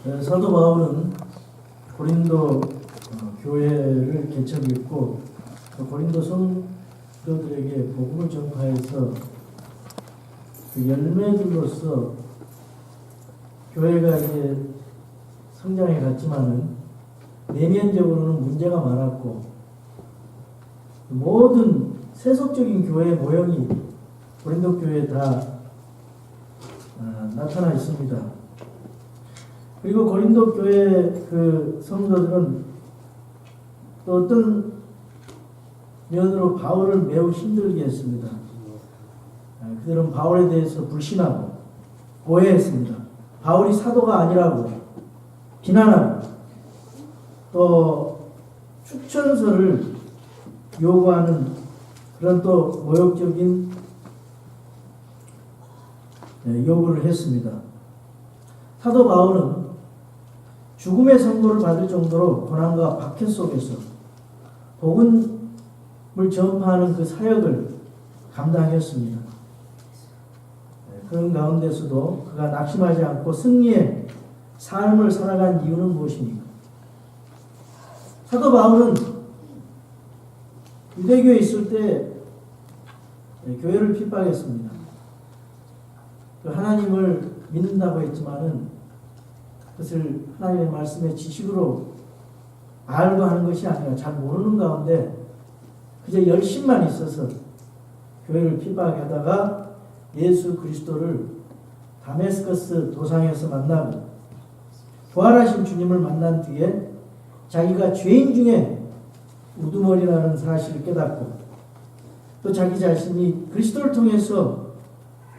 사도 바울은 고린도 교회를 개척했고 고린도 성도들에게 복음을 전파해서 그 열매들로서 교회가 이제 성장해 갔지만은 내면적으로는 문제가 많았고 모든 세속적인 교회 모형이 고린도 교회에 다 나타나 있습니다. 그리고 고린도 교회 그 성도들은 또 어떤 면으로 바울을 매우 힘들게 했습니다. 그들은 바울에 대해서 불신하고 오해했습니다. 바울이 사도가 아니라고 비난하고 또 추천서를 요구하는 그런 또 모욕적인 요구를 했습니다. 사도 바울은 죽음의 선고를 받을 정도로 고난과 박해 속에서 복음을 전파하는 그 사역을 감당했습니다. 그런 가운데서도 그가 낙심하지 않고 승리의 삶을 살아간 이유는 무엇입니까? 사도 바울은 유대교에 있을 때 교회를 핍박했습니다. 하나님을 믿는다고 했지만은 그것을 하나님의 말씀의 지식으로 알고 하는 것이 아니라 잘 모르는 가운데 그저 열심만 있어서 교회를 핍박하다가 예수 그리스도를 다메스커스 도상에서 만나고 부활하신 주님을 만난 뒤에 자기가 죄인 중에 우두머리라는 사실을 깨닫고 또 자기 자신이 그리스도를 통해서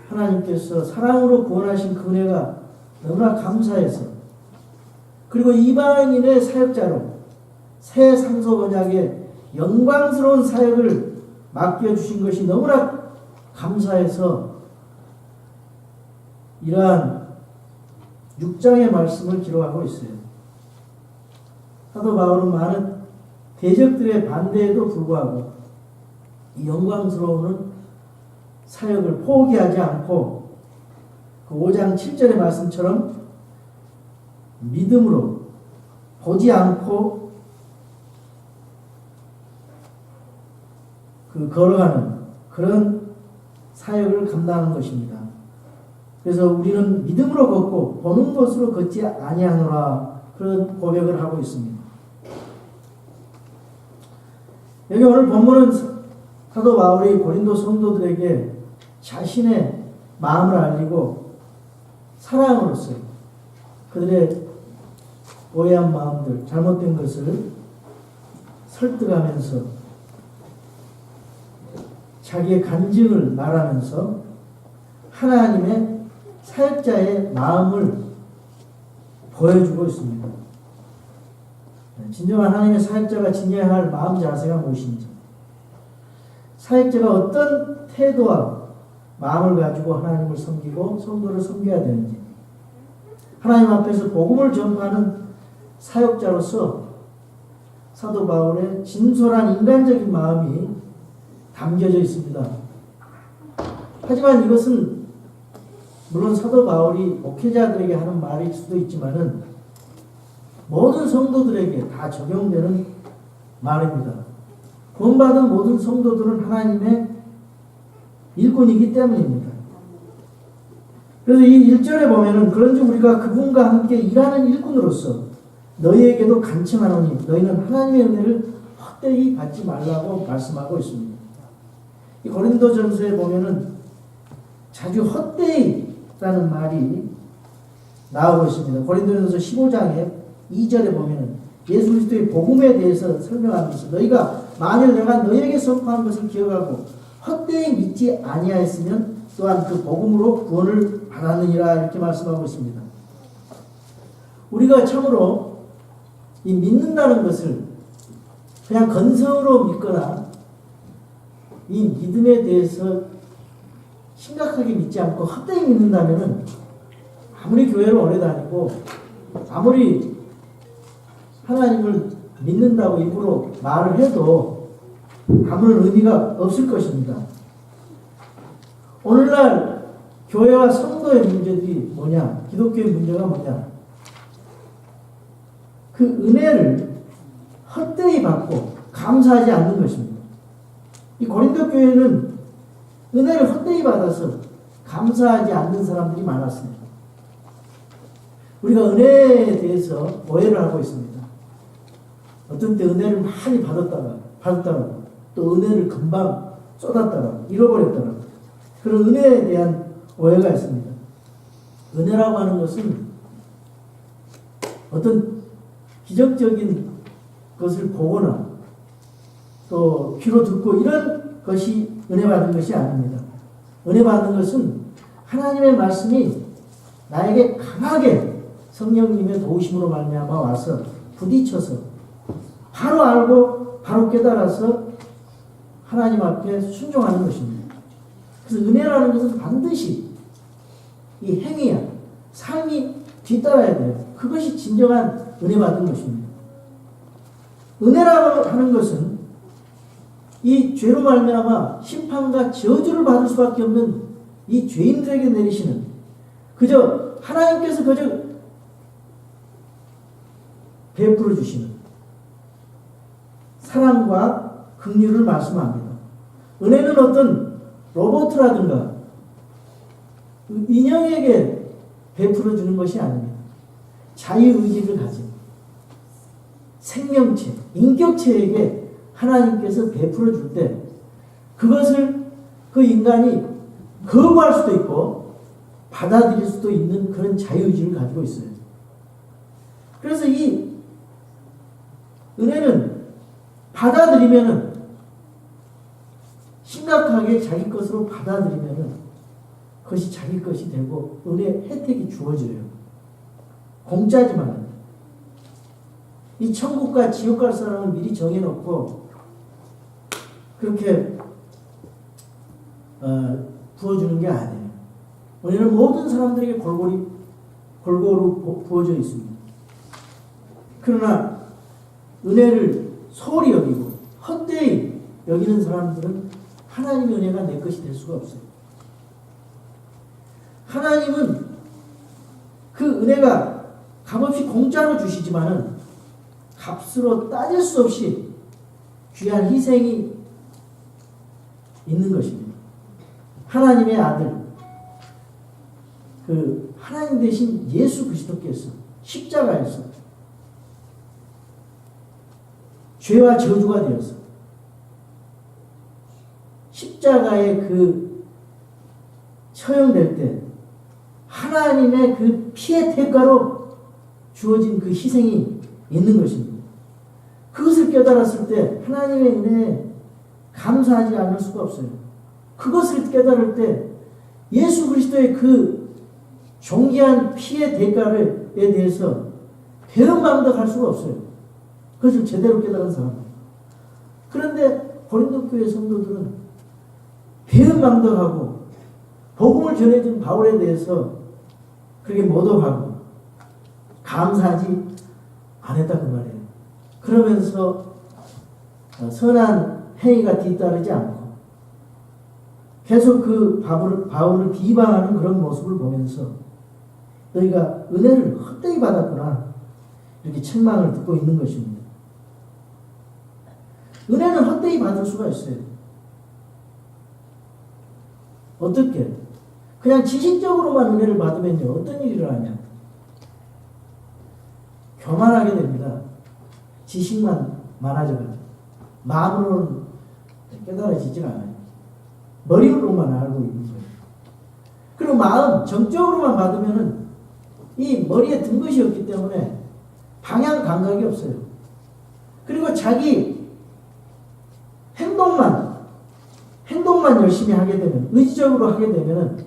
하나님께서 사랑으로 구원하신 그 은혜가 너무나 감사해서 그리고 이방인의 사역자로 새 상속 언약의 영광스러운 사역을 맡겨주신 것이 너무나 감사해서 이러한 6장의 말씀을 기록하고 있어요. 사도 바울은 많은 대적들의 반대에도 불구하고 이 영광스러운 사역을 포기하지 않고 그 5장 7절의 말씀처럼 믿음으로 보지 않고 그 걸어가는 그런 사역을 감당하는 것입니다. 그래서 우리는 믿음으로 걷고 보는 것으로 걷지 아니하노라 그런 고백을 하고 있습니다. 여기 오늘 본문은 사도 바울이 고린도 성도들에게 자신의 마음을 알리고 사랑으로서 그들의 오해한 마음들, 잘못된 것을 설득하면서 자기의 간증을 말하면서 하나님의 사역자의 마음을 보여주고 있습니다. 진정한 하나님의 사역자가 지녀야 할 마음 자세가 무엇인지, 사역자가 어떤 태도와 마음을 가지고 하나님을 섬기고 성도를 섬겨야 되는지, 하나님 앞에서 복음을 전파하는 사역자로서 사도 바울의 진솔한 인간적인 마음이 담겨져 있습니다. 하지만 이것은 물론 사도 바울이 목회자들에게 하는 말일 수도 있지만은 모든 성도들에게 다 적용되는 말입니다. 구원받은 모든 성도들은 하나님의 일꾼이기 때문입니다. 그래서 이 1절에 보면은 그런지 우리가 그분과 함께 일하는 일꾼으로서 너희에게도 간청하노니 너희는 하나님의 은혜를 헛되이 받지 말라고 말씀하고 있습니다. 이 고린도전서에 보면은 자주 헛되이라는 말이 나오고 있습니다. 고린도전서 15장에 2절에 보면은 예수 그리스도의 복음에 대해서 설명하면서 너희가 만일 내가 너희에게 선포한 것을 기억하고 헛되이 믿지 아니하였으면 또한 그 복음으로 구원을 받았느니라 이렇게 말씀하고 있습니다. 우리가 참으로 이 믿는다는 것을 그냥 건성으로 믿거나 이 믿음에 대해서 심각하게 믿지 않고 헛되이 믿는다면은 아무리 교회를 오래 다니고 아무리 하나님을 믿는다고 입으로 말을 해도 아무런 의미가 없을 것입니다. 오늘날 교회와 성도의 문제들이 뭐냐? 기독교의 문제가 뭐냐? 그 은혜를 헛되이 받고 감사하지 않는 것입니다. 이 고린도 교회는 은혜를 헛되이 받아서 감사하지 않는 사람들이 많았습니다. 우리가 은혜에 대해서 오해를 하고 있습니다. 어떤 때 은혜를 많이 받았다고 또 은혜를 금방 쏟았다고 잃어버렸다고 그런 은혜에 대한 오해가 있습니다. 은혜라고 하는 것은 어떤 기적적인 것을 보거나 또 귀로 듣고 이런 것이 은혜 받은 것이 아닙니다. 은혜 받는 것은 하나님의 말씀이 나에게 강하게 성령님의 도우심으로 말미암아 와서 부딪혀서 바로 알고 바로 깨달아서 하나님 앞에 순종하는 것입니다. 그래서 은혜라는 것은 반드시 이 행위야, 삶이 뒤따라야 돼요. 그것이 진정한 은혜 받은 것입니다. 은혜라고 하는 것은 이 죄로 말미암아 심판과 저주를 받을 수밖에 없는 이 죄인들에게 내리시는 그저 하나님께서 그저 베풀어 주시는 사랑과 긍휼을 말씀합니다. 은혜는 어떤 로봇이라든가 인형에게 베풀어 주는 것이 아닙니다. 자유의지를 가진 생명체, 인격체에게 하나님께서 베풀어 줄 때 그것을 그 인간이 거부할 수도 있고 받아들일 수도 있는 그런 자유의지를 가지고 있어요. 그래서 이 은혜는 받아들이면은 심각하게 자기 것으로 받아들이면은 그것이 자기 것이 되고 은혜 혜택이 주어져요. 공짜지만 이 천국과 지옥 갈 사람을 미리 정해놓고 그렇게 부어주는 게 아니에요. 은혜는 모든 사람들에게 골고루 부어져 있습니다. 그러나 은혜를 소홀히 여기고 헛되이 여기는 사람들은 하나님의 은혜가 내 것이 될 수가 없어요. 하나님은 그 은혜가 값없이 공짜로 주시지만은 값으로 따질 수 없이 귀한 희생이 있는 것입니다. 하나님의 아들, 그 하나님 대신 예수 그리스도께서 십자가에서 죄와 저주가 되어서 십자가에 그 처형될 때 하나님의 그 피의 대가로 주어진 그 희생이 있는 것입니다. 그것을 깨달았을 때 하나님의 은혜에 감사하지 않을 수가 없어요. 그것을 깨달을 때 예수 그리스도의 그 존귀한 피의 대가에 대해서 배은망덕할 수가 없어요. 그것을 제대로 깨달은 사람. 그런데 고린도 교회 성도들은 배은망덕하고 복음을 전해준 바울에 대해서 그렇게 모독하고 감사하지 않았다 그 말이에요. 그러면서 선한 행위가 뒤따르지 않고 계속 그 바울을 비방하는 그런 모습을 보면서 너희가 은혜를 헛되이 받았구나 이렇게 책망을 듣고 있는 것입니다. 은혜는 헛되이 받을 수가 있어요. 어떻게? 그냥 지식적으로만 은혜를 받으면요 어떤 일이 일어나냐? 교만하게 됩니다. 지식만 많아져요. 마음으로는 깨달아지질 않아요. 머리로만 알고 있는 거예요. 그리고 마음, 정적으로만 받으면은 이 머리에 든 것이 없기 때문에 방향 감각이 없어요. 그리고 자기 행동만 열심히 하게 되면, 의지적으로 하게 되면은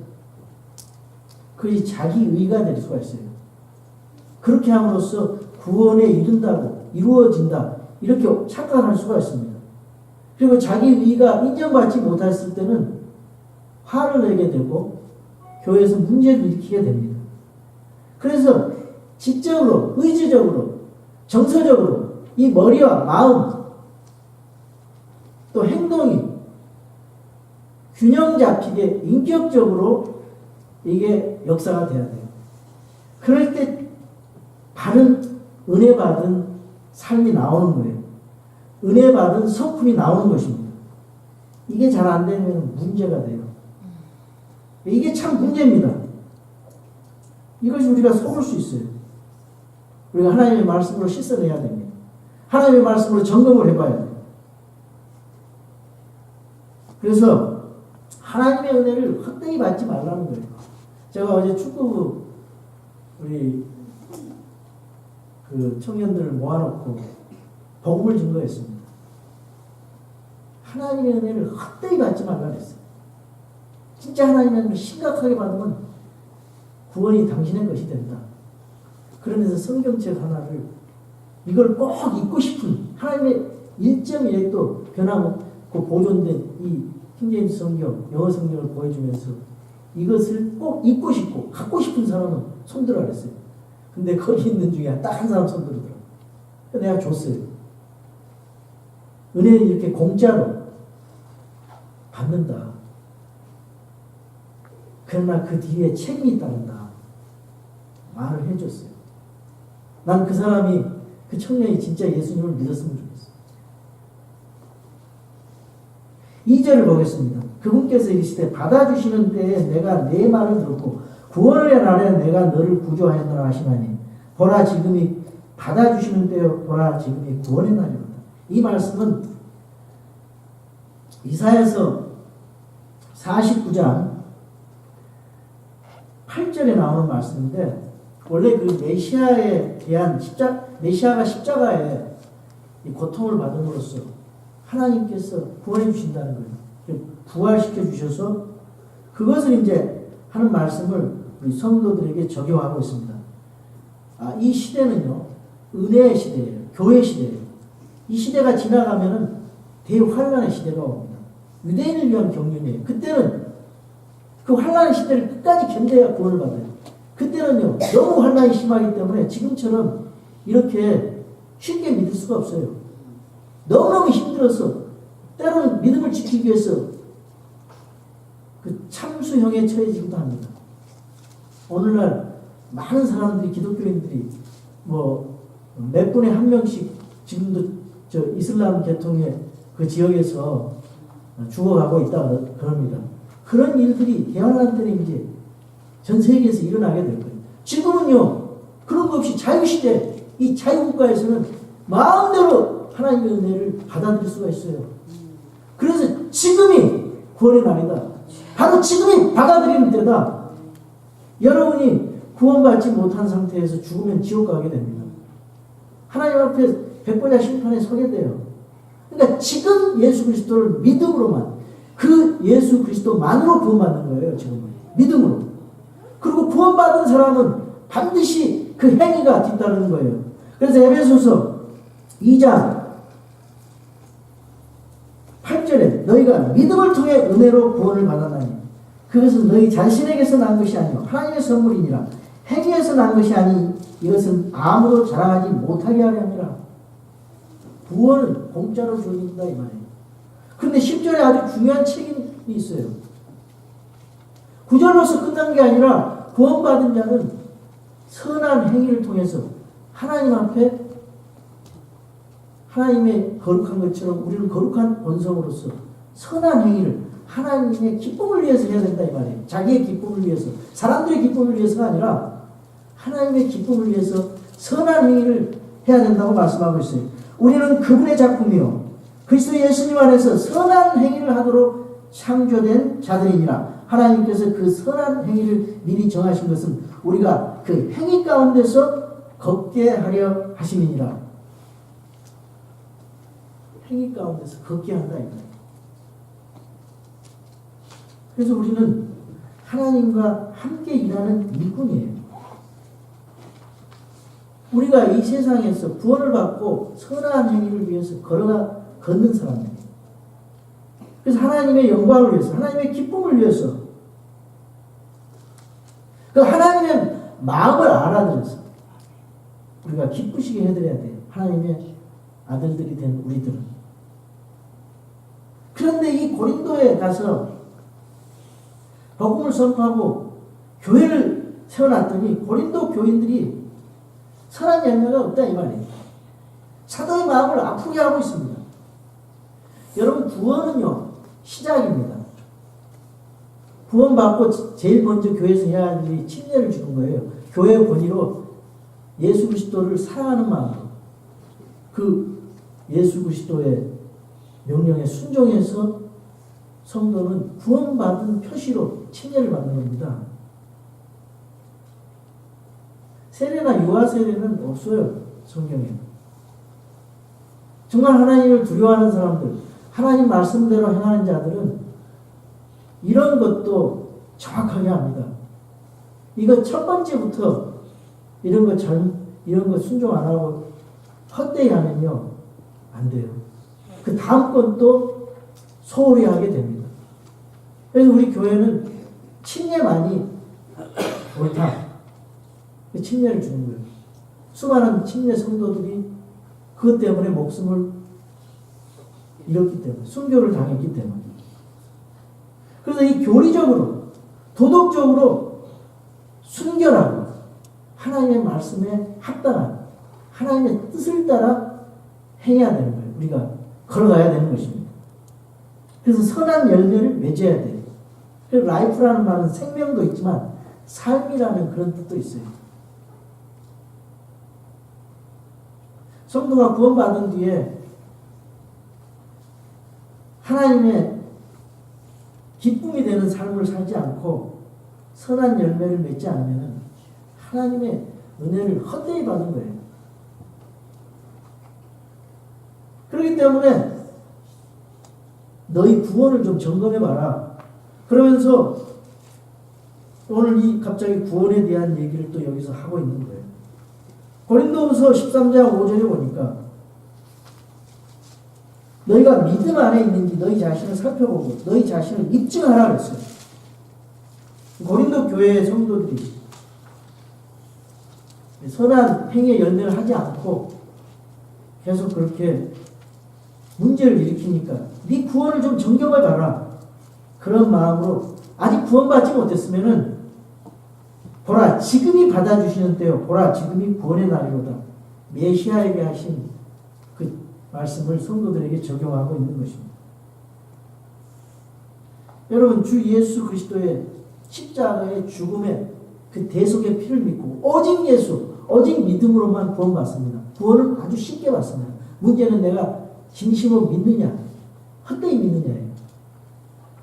그것이 자기 의가 될 수가 있어요. 그렇게 함으로써 구원에 이루어진다. 이렇게 착각할 수가 있습니다. 그리고 자기 의가 인정받지 못했을 때는 화를 내게 되고 교회에서 문제를 일으키게 됩니다. 그래서 지적으로, 의지적으로, 정서적으로 이 머리와 마음 또 행동이 균형 잡히게 인격적으로 이게 역사가 돼야 돼요. 그럴 때 바른 은혜 받은 삶이 나오는 거예요. 은혜 받은 성품이 나오는 것입니다. 이게 잘 안 되면 문제가 돼요. 이게 참 문제입니다. 이것이 우리가 속을 수 있어요. 우리가 하나님의 말씀으로 씻어내야 됩니다. 하나님의 말씀으로 점검을 해봐야 돼요. 그래서 하나님의 은혜를 헛되이 받지 말라는 거예요. 제가 어제 축구부 우리 그 청년들을 모아놓고 복음을 증거했습니다. 하나님의 은혜를 헛되이 받지 말라 그랬어요. 진짜 하나님의 은혜를 심각하게 받으면 구원이 당신의 것이 된다. 그러면서 성경책 하나를 이걸 꼭 잊고 싶은 하나님의 1.1획도 변함없고 보존된 이 킹제임스 성경, 영어 성경을 보여주면서 이것을 꼭 잊고 싶고 갖고 싶은 사람은 손들어 그랬어요. 근데 거기 있는 중에 딱 한 사람 손들더라고요. 내가 줬어요. 은혜는 이렇게 공짜로 받는다. 그러나 그 뒤에 책임이 따른다. 말을 해줬어요. 난 그 사람이, 그 청년이 진짜 예수님을 믿었으면 좋겠어요. 2절을 보겠습니다. 그분께서 이르시되 받아주시는 때에 내가 내 말을 듣고 구원의 날에 내가 너를 구조하였노라 하시나니 보라 지금이 받아주시는 때요 보라 지금이 구원의 날이로다. 이 말씀은 이사야서 49장 8절에 나오는 말씀인데 원래 그 메시아에 대한 메시아가 십자가에 이 고통을 받음으로써 하나님께서 구원해 주신다는 거예요. 부활시켜 주셔서 그것을 이제 하는 말씀을 우리 성도들에게 적용하고 있습니다. 이 시대는요, 은혜의 시대예요. 교회 시대예요. 이 시대가 지나가면은 대환란의 시대가 옵니다. 유대인을 위한 경륜이에요. 그때는 그 환란의 시대를 끝까지 견뎌야 구원을 받아요. 그때는요, 너무 환란이 심하기 때문에 지금처럼 이렇게 쉽게 믿을 수가 없어요. 너무너무 힘들어서 때로는 믿음을 지키기 위해서 그 참수형에 처해지기도 합니다. 오늘날 많은 사람들이, 기독교인들이 몇 분에 한 명씩 지금도 저 이슬람 계통의 그 지역에서 죽어가고 있다 그럽니다. 그런 일들이 대환란 때는 이제 전 세계에서 일어나게 될 거예요. 지금은요, 그런 거 없이 자유시대, 이 자유국가에서는 마음대로 하나님의 은혜를 받아들일 수가 있어요. 그래서 지금이 구원의 날이다. 바로 지금이 받아들이는 때다. 여러분이 구원받지 못한 상태에서 죽으면 지옥 가게 됩니다. 하나님 앞에 백보자 심판에 서게 돼요. 그러니까 지금 예수 그리스도를 믿음으로만, 그 예수 그리스도만으로 구원받는 거예요. 지금은 믿음으로. 그리고 구원받은 사람은 반드시 그 행위가 뒤따르는 거예요. 그래서 에베소서 2장 8절에 너희가 믿음을 통해 은혜로 구원을 받았나니 그것은 너희 자신에게서 난 것이 아니요 하나님의 선물이니라. 행위에서 난 것이 아니 이것은 아무도 자랑하지 못하게 하려 함이라. 구원은 공짜로 주어진다 이 말이에요. 그런데 10절에 아주 중요한 책임이 있어요. 9절로서 끝난 게 아니라 구원받은 자는 선한 행위를 통해서 하나님 앞에 하나님의 거룩한 것처럼 우리는 거룩한 본성으로서 선한 행위를 하나님의 기쁨을 위해서 해야 된다 이 말이에요. 자기의 기쁨을 위해서, 사람들의 기쁨을 위해서가 아니라 하나님의 기쁨을 위해서 선한 행위를 해야 된다고 말씀하고 있어요. 우리는 그분의 작품이요 그리스도 예수님 안에서 선한 행위를 하도록 창조된 자들이니라. 하나님께서 그 선한 행위를 미리 정하신 것은 우리가 그 행위 가운데서 걷게 하려 하심이니라. 행위 가운데서 걷게 한다 이 말이에요. 그래서 우리는 하나님과 함께 일하는 일꾼이에요. 우리가 이 세상에서 구원을 받고 선한 행위를 위해서 걷는 사람이에요. 그래서 하나님의 영광을 위해서, 하나님의 기쁨을 위해서, 그 하나님의 마음을 알아들어서 우리가 기쁘시게 해드려야 돼요. 하나님의 아들들이 된 우리들은. 그런데 이 고린도에 가서 복음을 선포하고 교회를 세워놨더니 고린도 교인들이 선한 열매가 없다 이 말이에요. 사도의 마음을 아프게 하고 있습니다. 여러분, 구원은요, 시작입니다. 구원받고 제일 먼저 교회에서 해야 할 일이 침례를 주는 거예요. 교회의 권위로 예수 그리스도를 사랑하는 마음으로 그 예수 그리스도의 명령에 순종해서 성도는 구원받은 표시로 침례를 받는 겁니다. 세례나 유아 세례는 없어요. 성경에. 정말 하나님을 두려워하는 사람들, 하나님 말씀대로 행하는 자들은 이런 것도 정확하게 합니다. 이거 첫 번째부터 이런 거 순종 안 하고 헛되이 하면요, 안 돼요. 그 다음 건 또 소홀히 하게 됩니다. 그래서 우리 교회는 침례만이 옳다. 그 침례를 주는 거예요. 수많은 침례 성도들이 그것 때문에 목숨을 잃었기 때문에, 순교를 당했기 때문에. 그래서 이 교리적으로, 도덕적으로 순결하고 하나님의 말씀에 합당한 하나님의 뜻을 따라 행해야 되는 거예요. 우리가 걸어가야 되는 것입니다. 그래서 선한 열매를 맺어야 돼요. 그래서 라이프라는 말은 생명도 있지만 삶이라는 그런 뜻도 있어요. 성도가 구원받은 뒤에 하나님의 기쁨이 되는 삶을 살지 않고 선한 열매를 맺지 않으면 하나님의 은혜를 헛되이 받은 거예요. 그렇기 때문에 너희 구원을 좀 점검해봐라. 그러면서 오늘 이 갑자기 구원에 대한 얘기를 또 여기서 하고 있는 거예요. 고린도후서 13장 5절에 보니까 너희가 믿음 안에 있는지 너희 자신을 살펴보고 너희 자신을 입증하라 그랬어요. 고린도 교회의 성도들이 선한 행위의 열매를 하지 않고 계속 그렇게 문제를 일으키니까 네 구원을 좀 점검해봐라. 그런 마음으로 아직 구원받지 못했으면은 보라 지금이 받아주시는 때요. 보라 지금이 구원의 날이로다. 메시아에게 하신 그 말씀을 성도들에게 적용하고 있는 것입니다. 여러분, 주 예수 그리스도의 십자가의 죽음의 그 대속의 피를 믿고 오직 예수, 오직 믿음으로만 구원받습니다. 구원은 아주 쉽게 받습니다. 문제는 내가 진심으로 믿느냐, 헛되이 믿느냐예요.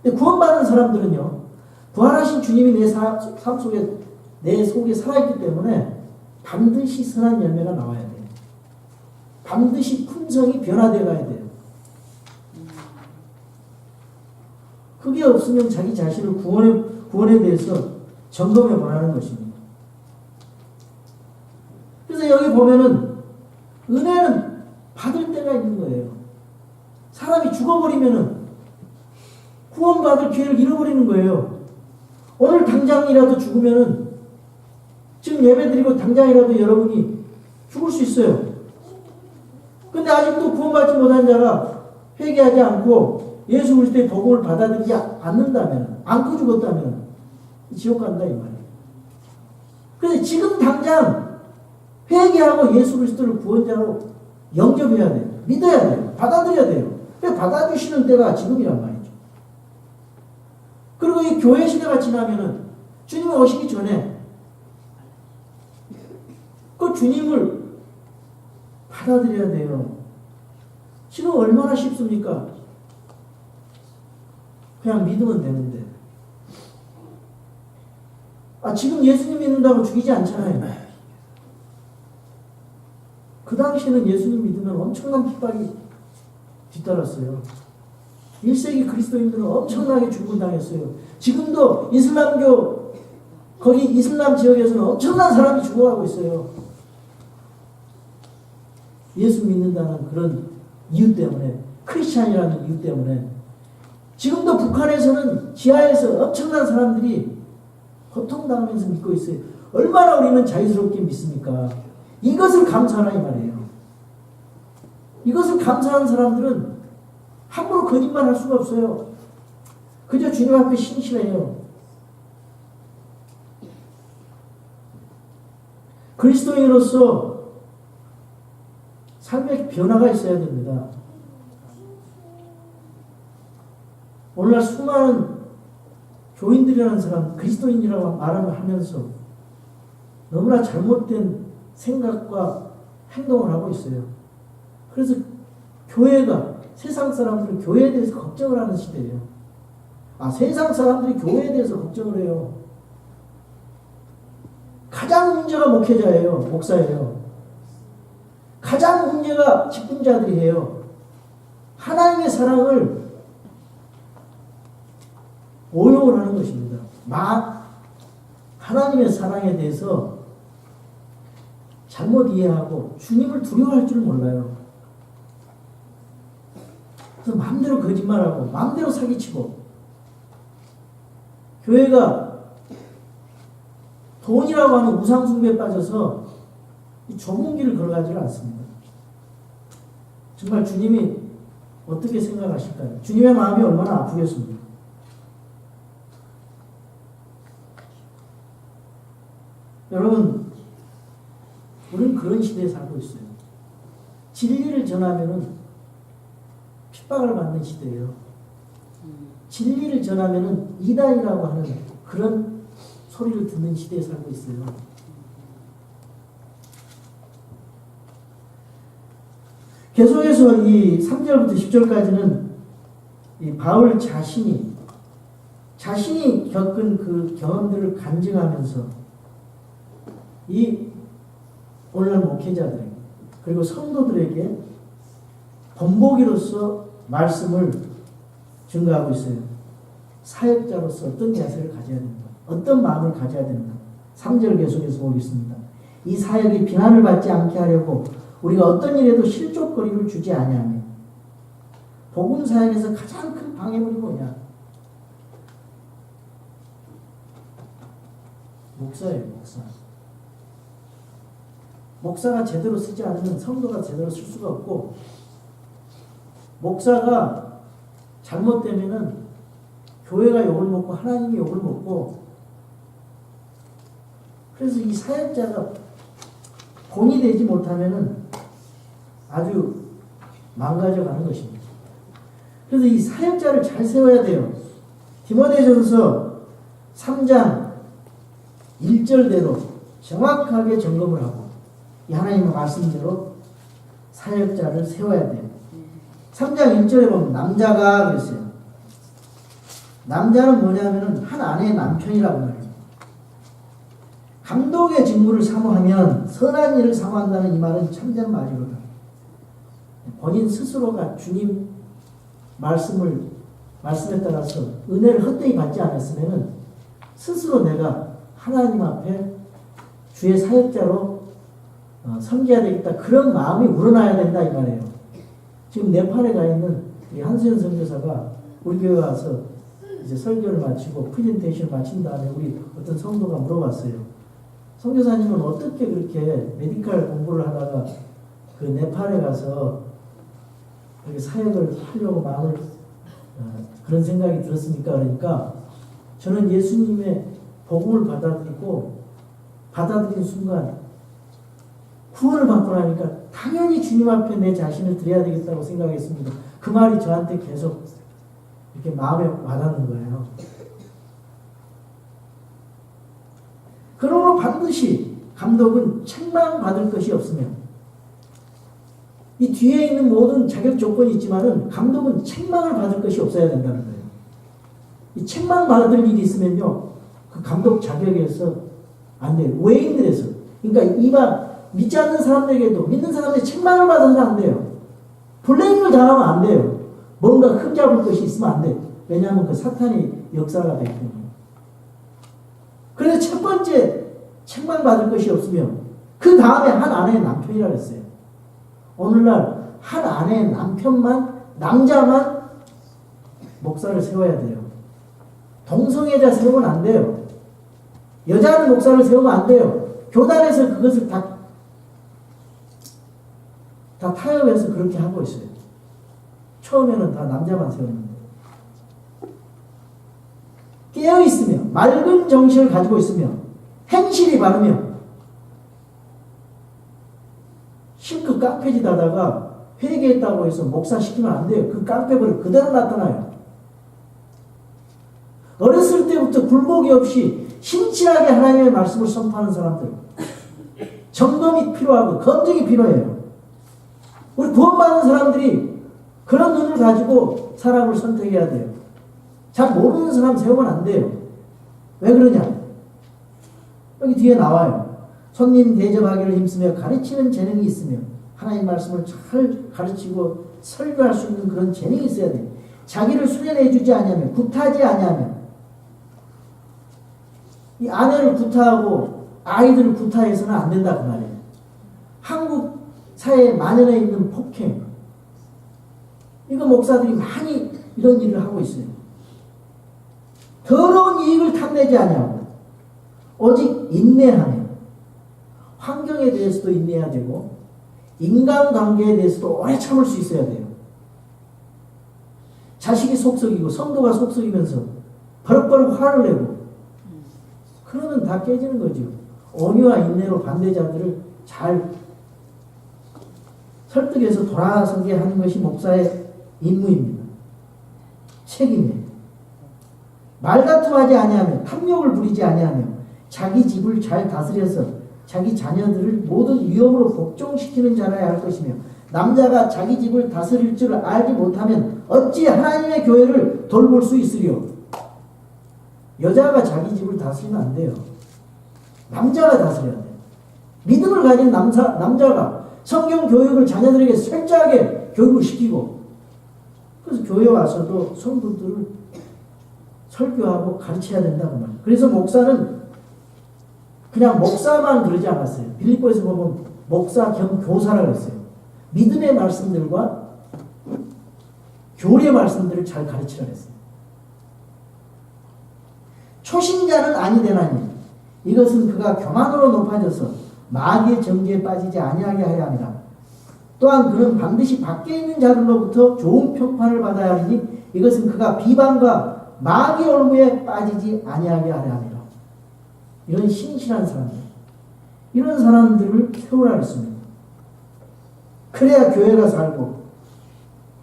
근데 구원받은 사람들은요, 부활하신 주님이 내 삶 속에, 내 속에 살아있기 때문에 반드시 선한 열매가 나와야 돼요. 반드시 품성이 변화되어 가야 돼요. 그게 없으면 자기 자신을 구원에 대해서 점검해 보라는 것입니다. 그래서 여기 보면은 은혜는 받을 때가 있는 거예요. 사람이 죽어버리면은 구원받을 기회를 잃어버리는 거예요. 오늘 당장이라도 죽으면은 지금 예배드리고 당장이라도 여러분이 죽을 수 있어요. 근데 아직도 구원받지 못한 자가 회개하지 않고 예수 그리스도의 복음을 받아들이지 않는다면, 안고 죽었다면 지옥 간다 이 말이에요. 그래서 지금 당장 회개하고 예수 그리스도를 구원자로 영접해야 돼요. 믿어야 돼요. 받아들여야 돼요. 그래서 받아주시는 때가 지금이란 말이죠. 그리고 이 교회 시대가 지나면은 주님이 오시기 전에 그 주님을 받아들여야 돼요. 지금 얼마나 쉽습니까? 그냥 믿으면 되는데. 지금 예수님 믿는다고 죽이지 않잖아요. 그 당시에는 예수님 믿으면 엄청난 핍박이 뒤따랐어요. 1세기 그리스도인들은 엄청나게 죽음을 당했어요. 지금도 이슬람교, 거기 이슬람 지역에서는 엄청난 사람이 죽어가고 있어요. 예수 믿는다는 그런 이유 때문에, 크리스찬이라는 이유 때문에. 지금도 북한에서는 지하에서 엄청난 사람들이 고통당하면서 믿고 있어요. 얼마나 우리는 자유스럽게 믿습니까? 이것을 감사하라 이 말이에요. 이것을 감사하는 사람들은 함부로 거짓말 할 수가 없어요. 그저 주님 앞에 신실해요. 그리스도인으로서 삶의 변화가 있어야 됩니다. 오늘날 수많은 교인들이라는 사람, 그리스도인이라고 말하면서 너무나 잘못된 생각과 행동을 하고 있어요. 그래서 교회가, 세상 사람들은 교회에 대해서 걱정을 하는 시대예요. 세상 사람들이 교회에 대해서 걱정을 해요. 가장 문제가 목회자예요. 목사예요. 가장 문제가 직분자들이에요. 하나님의 사랑을 오용을 하는 것입니다. 하나님의 사랑에 대해서 잘못 이해하고 주님을 두려워할 줄 몰라요. 그래서 마음대로 거짓말하고 마음대로 사기치고, 교회가 돈이라고 하는 우상숭배에 빠져서 이 좁은 길을 걸어가지를 않습니다. 정말 주님이 어떻게 생각하실까요? 주님의 마음이 얼마나 아프겠습니까? 여러분, 우리는 그런 시대에 살고 있어요. 진리를 전하면은 핍박을 받는 시대예요. 진리를 전하면은 이단이라고 하는 그런 소리를 듣는 시대에 살고 있어요. 계속해서 이 3절부터 10절까지는 이 바울 자신이 겪은 그 경험들을 간증하면서 이 오늘날 목회자들에게, 그리고 성도들에게 본보기로서 말씀을 증거하고 있어요. 사역자로서 어떤 자세를 가져야 되는가, 어떤 마음을 가져야 되는가. 3절 계속해서 보겠습니다. 이 사역이 비난을 받지 않게 하려고 우리가 어떤 일에도 실족거리를 주지 아니하며. 복음 사역에서 가장 큰 방해물이 뭐냐? 목사예요, 목사. 목사가 제대로 쓰지 않으면 성도가 제대로 쓸 수가 없고, 목사가 잘못되면은 교회가 욕을 먹고 하나님이 욕을 먹고, 그래서 이 사역자가 본이 되지 못하면은 아주 망가져가는 것입니다. 그래서 이 사역자를 잘 세워야 돼요. 디모데전서 3장 1절대로 정확하게 점검을 하고 이 하나님의 말씀대로 사역자를 세워야 돼요. 3장 1절에 보면 남자가 그랬어요. 남자는 뭐냐면은 한 아내의 남편이라고 말해요. 감독의 직무를 사모하면 선한 일을 사모한다는 이 말은 참된 말이거든. 본인 스스로가 주님 말씀에 따라서 은혜를 헛되이 받지 않았으면은 스스로 내가 하나님 앞에 주의 사역자로 섬겨야 되겠다, 그런 마음이 우러나야 된다 이 말이에요. 지금 네팔에 가 있는 한수연 선교사가 우리 교회 와서 이제 설교를 마치고 프레젠테이션을 마친 다음에 우리 어떤 성도가 물어봤어요. 선교사님은 어떻게 그렇게 메디컬 공부를 하다가 그 네팔에 가서 그렇게 사역을 하려고 마음을 그런 생각이 들었습니까? 그러니까 저는 예수님의 복음을 받아들인 순간 구원을 받고 나니까 당연히 주님 앞에 내 자신을 드려야 되겠다고 생각했습니다. 그 말이 저한테 계속 이렇게 마음에 와닿는 거예요. 그러므로 반드시 감독은 책망받을 것이 없으면, 이 뒤에 있는 모든 자격 조건이 있지만은 감독은 책망을 받을 것이 없어야 된다는 거예요. 이 책망받을 일이 있으면요, 그 감독 자격에서 안 돼요. 외인들에서. 그러니까 이방 믿지 않는 사람들에게도 믿는 사람들이 책망을 받아서는 안 돼요. 블레임을 당하면 안 돼요. 뭔가 흠잡을 것이 있으면 안 돼요. 왜냐하면 그 사탄이 역사가 되기 때문에. 그래서 첫 번째 책망받을 것이 없으면 그 다음에 한 아내의 남편이라고 했어요. 오늘날 한 아내의 남자만 목사를 세워야 돼요. 동성애자 세우면 안 돼요. 여자는 목사를 세우면 안 돼요. 교단에서 그것을 다 타협해서 그렇게 하고 있어요. 처음에는 다 남자만 세웠는데. 깨어있으며 맑은 정신을 가지고 있으며 행실이 바르며 실컷 깡패짓 하다가 회개했다고 해서 목사시키면 안 돼요. 그 깡패버릇 그대로 나타나요. 어렸을 때부터 굴복이 없이 신실하게 하나님의 말씀을 선포하는 사람들, 점검이 필요하고 검증이 필요해요. 우리 구원받는 사람들이 그런 눈을 가지고 사람을 선택해야 돼요. 잘 모르는 사람 세우면 안 돼요. 왜 그러냐? 여기 뒤에 나와요. 손님 대접하기를 힘쓰며 가르치는 재능이 있으며 하나님 말씀을 잘 가르치고 설교할 수 있는 그런 재능이 있어야 돼요. 자기를 수련해 주지 아니하며 구타하지 아니하며, 이 아내를 구타하고 아이들을 구타해서는 안 된다 그 말이에요. 한국 사회에 만연해 있는 폭행, 이거 목사들이 많이 이런 일을 하고 있어요. 더러운 이익을 탐내지 아니하고 오직 인내하며, 환경에 대해서도 인내해야 되고 인간관계에 대해서도 오래 참을 수 있어야 돼요. 자식이 속썩이고 성도가 속썩이면서 버럭버럭 화를 내고 그러면 다 깨지는 거죠. 온유와 인내로 반대자들을 잘 설득해서 돌아서게 하는 것이 목사의 임무입니다. 책임이에요. 말다툼하지 아니하며 탐욕을 부리지 아니하며 자기 집을 잘 다스려서 자기 자녀들을 모든 위험으로 복종시키는 자라야 할 것이며, 남자가 자기 집을 다스릴 줄 알지 못하면 어찌 하나님의 교회를 돌볼 수 있으리요. 여자가 자기 집을 다스리면 안 돼요. 남자가 다스려야 돼요. 믿음을 가진 남자가 성경 교육을 자녀들에게 철저하게 교육을 시키고, 그래서 교회 와서도 성도들을 설교하고 가르쳐야 된다고 말이에요. 그래서 목사는 그냥 목사만 그러지 않았어요. 빌립보에서 보면 목사 겸 교사라고 했어요. 믿음의 말씀들과 교리의 말씀들을 잘 가르치라고 했어요. 초신자는 아니 되나니 이것은 그가 교만으로 높아져서 마귀의 정죄에 빠지지 아니하게 하려 함이라. 또한 그는 반드시 밖에 있는 자들로부터 좋은 평판을 받아야 하니 이것은 그가 비방과 마귀 올무에 빠지지 아니하게 하려 함이라. 이런 신실한 사람들, 이런 사람들을 세우라 했습니다. 그래야 교회가 살고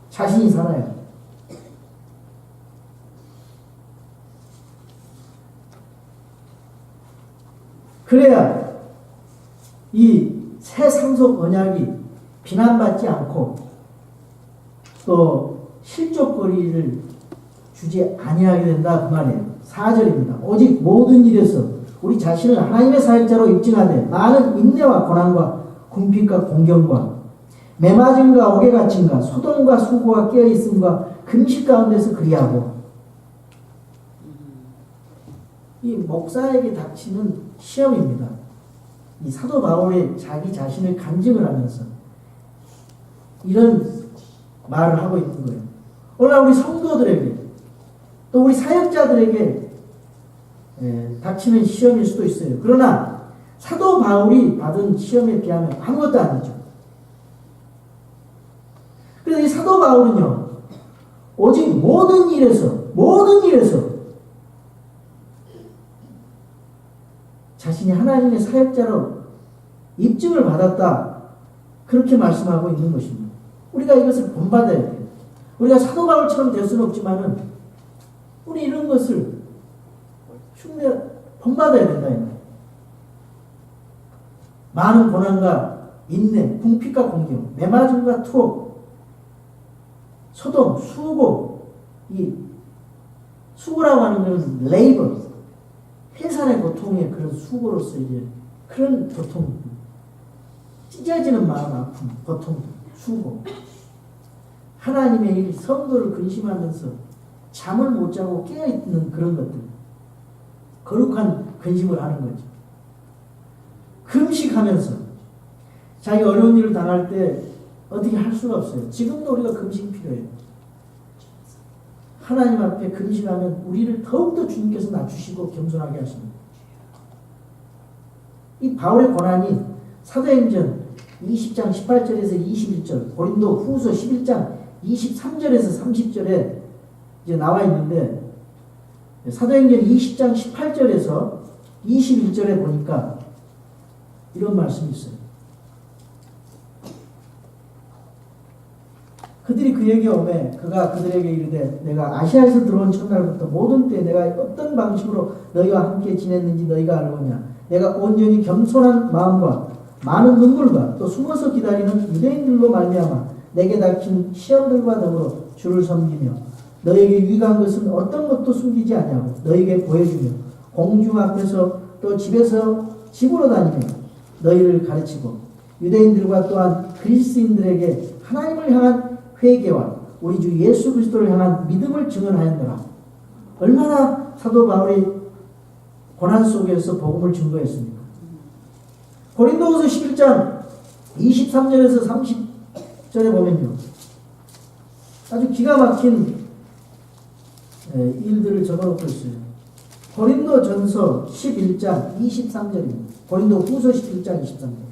자신이 살아요. 그래야 이 새 상속 언약이 비난받지 않고 또 실족거리를 주지 아니하게 된다 그 말이에요. 4절입니다. 오직 모든 일에서 우리 자신을 하나님의 사역자로 입증하되 많은 인내와 고난과 궁핍과 공경과 매맞음과 옥에갇힘과 소동과 수고가 깨어있음과 금식 가운데서 그리하고, 이 목사에게 닥치는 시험입니다. 이 사도 바울의 자기 자신을 간증을 하면서 이런 말을 하고 있는 거예요. 오늘 우리 성도들에게 또 우리 사역자들에게 닥치는 시험일 수도 있어요. 그러나 사도 바울이 받은 시험에 비하면 아무것도 아니죠. 그래서 이 사도 바울은요, 오직 모든 일에서 자신이 하나님의 사역자로 입증을 받았다, 그렇게 말씀하고 있는 것입니다. 우리가 이것을 본받아야 돼요. 우리가 사도 바울처럼 될 수는 없지만은 우리 이런 것을 본받아야 된다. 많은 고난과 인내, 궁핍과 공경, 매맞음과 투옥, 소동, 수고, 이 수고라고 하는 것은 레이버, 해산의 고통의 그런 수고로서 이제 그런 고통, 찢어지는 마음 아픔, 고통, 수고, 하나님의 일, 성도를 근심하면서 잠을 못 자고 깨어있는 그런 것들, 거룩한 근심을 하는 거죠. 금식하면서 자기 어려운 일을 당할 때 어떻게 할 수가 없어요. 지금도 우리가 금식이 필요해요. 하나님 앞에 금식하면 우리를 더욱더 주님께서 낮추시고 겸손하게 하십니다. 이 바울의 고난이 사도행전 20장 18절에서 21절, 고린도 후서 11장 23절에서 30절에 이제 나와 있는데, 사도행전 20장 18절에서 21절에 보니까 이런 말씀이 있어요. 그들이 그에게 오매 그가 그들에게 이르되 내가 아시아에서 들어온 첫날부터 모든 때 내가 어떤 방식으로 너희와 함께 지냈는지 너희가 알거냐. 내가 온전히 겸손한 마음과 많은 눈물과 또 숨어서 기다리는 유대인들로 말미암아 내게 닥친 시험들과 더불어 주를 섬기며 너에게 유익한 것은 어떤 것도 숨기지 아니하고 너에게 보여주며 공중 앞에서 또 집에서 집으로 다니며 너희를 가르치고 유대인들과 또한 그리스인들에게 하나님을 향한 회개와 우리 주 예수 그리스도를 향한 믿음을 증언하였노라. 얼마나 사도 바울이 고난 속에서 복음을 증거했습니까? 고린도후서 11장 23절에서 30절에 보면요, 아주 기가 막힌 일들을 적어놓고 있어요. 고린도전서 11장 23절입니다. 고린도후서 11장 23절.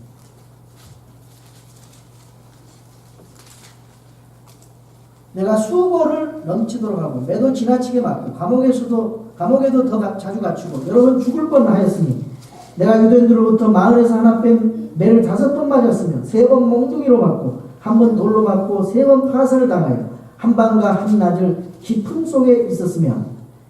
내가 수고를 넘치도록 하고 매도 지나치게 맞고 감옥에도 더 자주 갇히고 여러 번 죽을 뻔하였으니 내가 유대인들로부터 마을에서 하나 뺀 매를 5번 맞았으며 3번 몽둥이로 맞고 1번 돌로 맞고 3번 파살을 당하여 한밤과 한낮을 깊음 속에 있었으며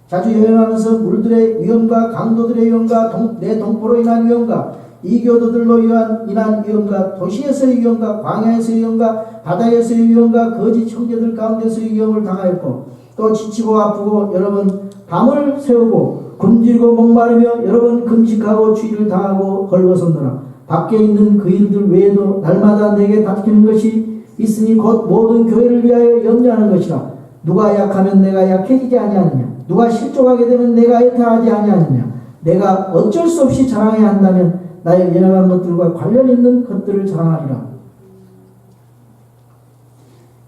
자주 여행하면서 물들의 위험과 강도들의 위험과 내 동포로 인한 위험과 이교도들로 인한 위험과 도시에서의 위험과 광야에서의 위험과 바다에서의 위험과 거짓 형제들 가운데서의 위험을 당하였고 또 지치고 아프고 여러 번 밤을 새우고 굶주리고 목마르며 여러 번 금식하고 추위를 당하고 헐벗었노라. 밖에 있는 그 일들 외에도 날마다 내게 닥치는 것이 있으니 곧 모든 교회를 위하여 염려하는 것이라. 누가 약하면 내가 약해지지 아니하느냐. 누가 실족하게 되면 내가 애타하지 아니하느냐. 내가 어쩔 수 없이 자랑해야 한다면 나의 연약한 것들과 관련 있는 것들을 자랑하리라.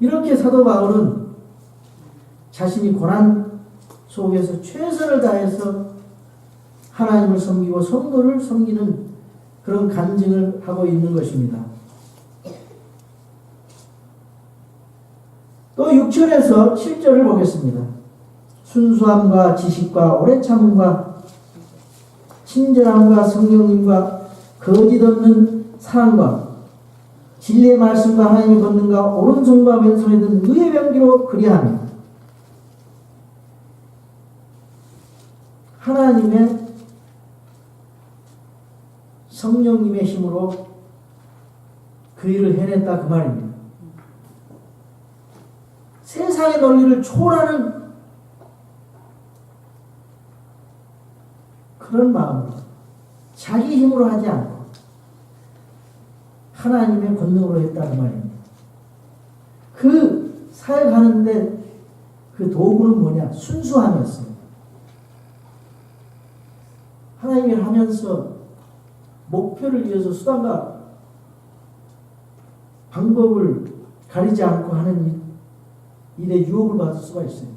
이렇게 사도 바울은 자신이 고난 속에서 최선을 다해서 하나님을 섬기고 성도를 섬기는 그런 간증을 하고 있는 것입니다. 또 6절에서 7절을 보겠습니다. 순수함과 지식과 오래 참음과 친절함과 성령님과 거짓 없는 사랑과 진리의 말씀과 하나님의 권능과 오른손과 왼손에 든 의의 병기로 그리하며 하나님의 성령님의 힘으로 그 일을 해냈다 그 말입니다. 세상의 논리를 초월하는 그런 마음으로 자기 힘으로 하지 않고 하나님의 권능으로 했다 그 말입니다. 그 사역하는데 그 도구는 뭐냐? 순수함이었어요. 하나님을 하면서 목표를 위해서 수단과 방법을 가리지 않고 하는 일에 유혹을 받을 수가 있어요.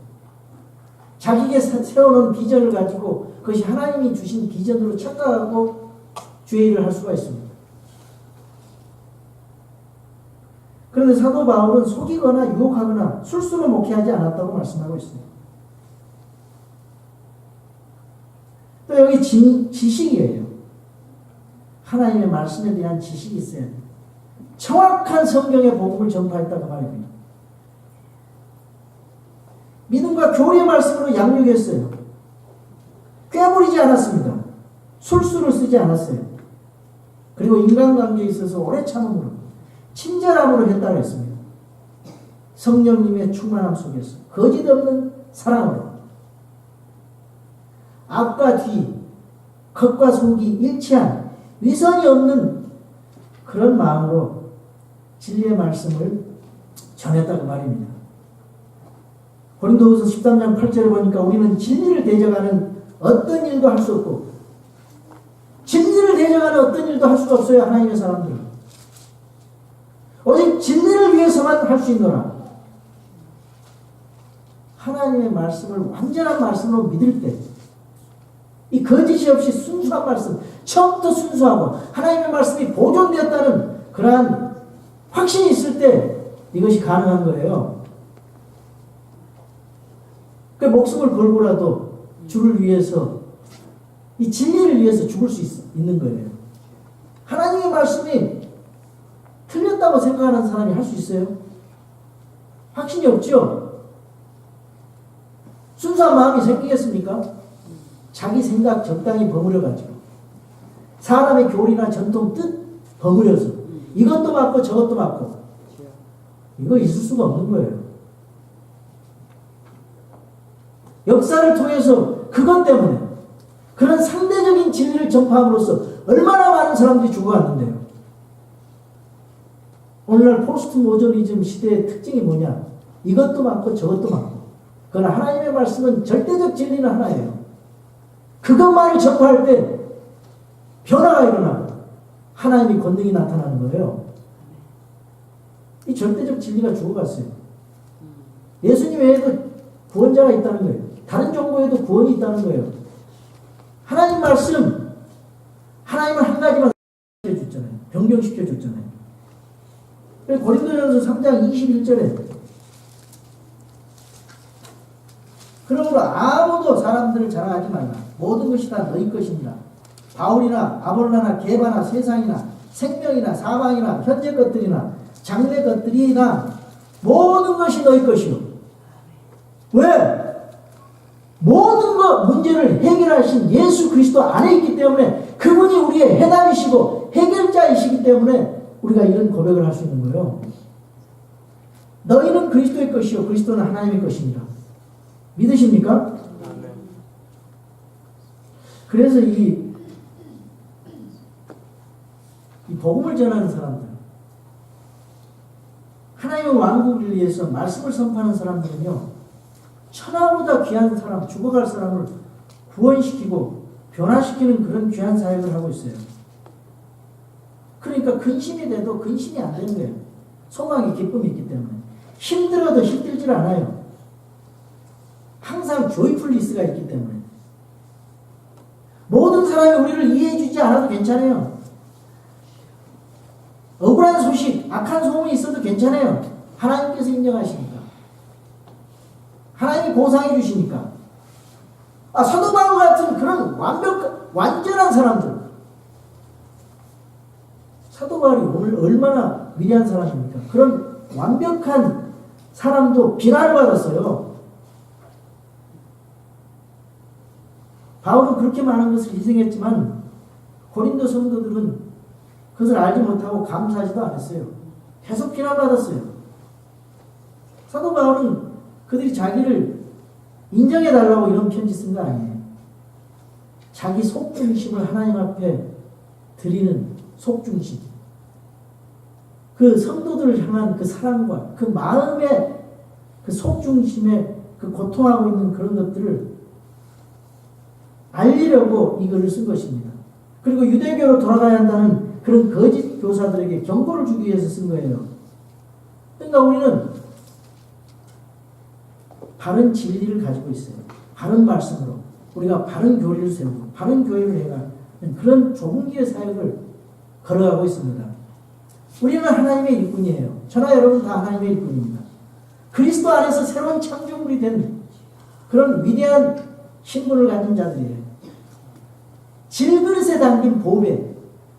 자기에게 세워놓은 비전을 가지고 그것이 하나님이 주신 비전으로 착각하고 주의 일을 할 수가 있습니다. 그런데 사도 바울은 속이거나 유혹하거나 술수로 목회하지 않았다고 말씀하고 있습니다. 또 여기 지식이에요. 하나님의 말씀에 대한 지식이 있어야 돼요. 정확한 성경의 복음을 전파했다 그 말입니다. 믿음과 교리의 말씀으로 양육했어요. 꾀부리지 않았습니다. 술수를 쓰지 않았어요. 그리고 인간관계에 있어서 오래 참음으로 친절함으로 했다고 했습니다. 성령님의 충만함 속에서 거짓 없는 사랑으로 앞과 뒤, 겉과 속이 일치한 위선이 없는 그런 마음으로 진리의 말씀을 전했다 그 말입니다. 고린도후서 13장 8절에 보니까 우리는 진리를 대적하는 어떤 일도 할 수 없고 진리를 대적하는 어떤 일도 할 수가 없어요. 하나님의 사람들은 오직 진리를 위해서만 할 수 있노라. 하나님의 말씀을 완전한 말씀으로 믿을 때 이 거짓이 없이 순수한 말씀, 처음부터 순수하고 하나님의 말씀이 보존되었다는 그러한 확신이 있을 때 이것이 가능한 거예요. 그 목숨을 걸고라도 주를 위해서 이 진리를 위해서 죽을 수 있는 거예요. 하나님의 말씀이 틀렸다고 생각하는 사람이 할 수 있어요? 확신이 없죠? 순수한 마음이 생기겠습니까? 자기 생각 적당히 버무려가지고 사람의 교리나 전통 뜻 버무려서 이것도 맞고 저것도 맞고 이거 있을 수가 없는 거예요. 역사를 통해서 그것 때문에 그런 상대적인 진리를 전파함으로써 얼마나 많은 사람들이 죽어갔는데요. 오늘날 포스트 모더니즘 시대의 특징이 뭐냐? 이것도 맞고 저것도 맞고. 그러나 하나님의 말씀은 절대적 진리는 하나예요. 그것만을 전파할 때 변화가 일어나고 하나님의 권능이 나타나는 거예요. 이 절대적 진리가 죽어갔어요. 예수님 외에도 구원자가 있다는 거예요. 다른 종교에도 구원이 있다는 거예요. 하나님 말씀, 하나님은 한 가지만 시켜줬잖아요. 변경시켜줬잖아요. 고린도전서 3장 21절에 그러므로 아무도 사람들을 자랑하지 말라. 모든 것이 다 너희 것이니라. 바울이나 아볼로나 게바나 세상이나 생명이나 사망이나 현재 것들이나 장래 것들이나 모든 것이 너희 것이요. 왜? 모든 것 문제를 해결하신 예수 그리스도 안에 있기 때문에 그분이 우리의 해답이시고 해결자이시기 때문에 우리가 이런 고백을 할 수 있는 거예요. 너희는 그리스도의 것이요 그리스도는 하나님의 것입니다. 믿으십니까? 그래서 이 복음을 전하는 사람들, 하나님의 왕국을 위해서 말씀을 선포하는 사람들은요, 천하보다 귀한 사람, 죽어갈 사람을 구원시키고 변화시키는 그런 귀한 사역을 하고 있어요. 그러니까 근심이 돼도 근심이 안 되는 거예요. 소망이 기쁨이 있기 때문에. 힘들어도 힘들질 않아요. 항상 조이풀리스가 있기 때문에. 모든 사람이 우리를 이해해 주지 않아도 괜찮아요. 억울한 소식, 악한 소문이 있어도 괜찮아요. 하나님께서 인정하시니까. 하나님이 보상해 주시니까. 사도 바울 같은 그런 완전한 사람들. 사도 바울이 오늘 얼마나 위대한 사람입니까? 그런 완벽한 사람도 비난을 받았어요. 바울은 그렇게 많은 것을 희생했지만 고린도 성도들은 그것을 알지 못하고 감사하지도 않았어요. 계속 비난받았어요. 사도 바울은 그들이 자기를 인정해달라고 이런 편지 쓴 거 아니에요. 자기 속중심을 하나님 앞에 드리는 속중심. 그 성도들을 향한 그 사랑과 그 마음의 그 속중심에 그 고통하고 있는 그런 것들을 알리려고 이 글을 쓴 것입니다. 그리고 유대교로 돌아가야 한다는 그런 거짓 교사들에게 경고를 주기 위해서 쓴 거예요. 그러니까 우리는 바른 진리를 가지고 있어요. 바른 말씀으로 우리가 바른 교리를 세우고 바른 교회를 해가는 그런 좁은 길의 사역을 걸어가고 있습니다. 우리는 하나님의 일꾼이에요. 저나 여러분 다 하나님의 일꾼입니다. 그리스도 안에서 새로운 창조물이 된 그런 위대한 신분을 가진 자들이에요. 질그릇에 담긴 보배,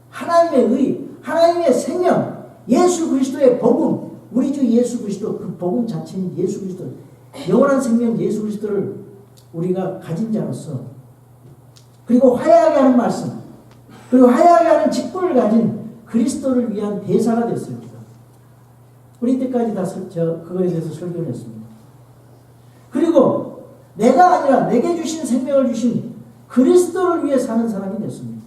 하나님의 의, 하나님의 생명, 예수 그리스도의 복음, 우리 주 예수 그리스도, 그 복음 자체인 예수 그리스도, 영원한 생명 예수 그리스도를 우리가 가진 자로서, 그리고 화해하게 하는 말씀, 그리고 화해하게 하는 직분을 가진 그리스도를 위한 대사가 됐습니다. 우리 때까지 다 그거에 대해서 설교를 했습니다. 그리고 내가 아니라 내게 주신 생명을 주신 그리스도를 위해 사는 사람이 됐습니다.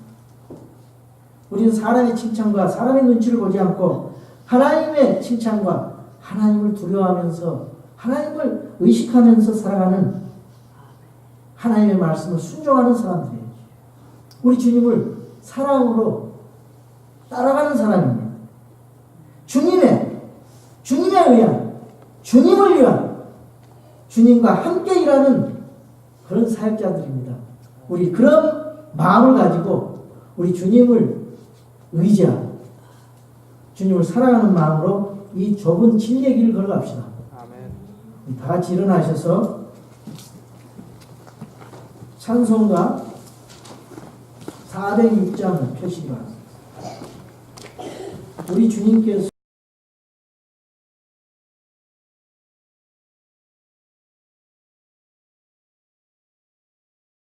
우리는 사람의 칭찬과 사람의 눈치를 보지 않고 하나님의 칭찬과 하나님을 두려워하면서 하나님을 의식하면서 살아가는 하나님의 말씀을 순종하는 사람들이에요. 우리 주님을 사랑으로 따라가는 사람입니다. 주님에 의한, 주님을 위한, 주님과 함께 일하는 그런 사역자들입니다. 우리 그런 마음을 가지고 우리 주님을 의지하고 주님을 사랑하는 마음으로 이 좁은 진리의 길을 걸어갑시다. 아멘. 다 같이 일어나셔서 찬송가 406장을 펴시기 바랍니다. 우리 주님께서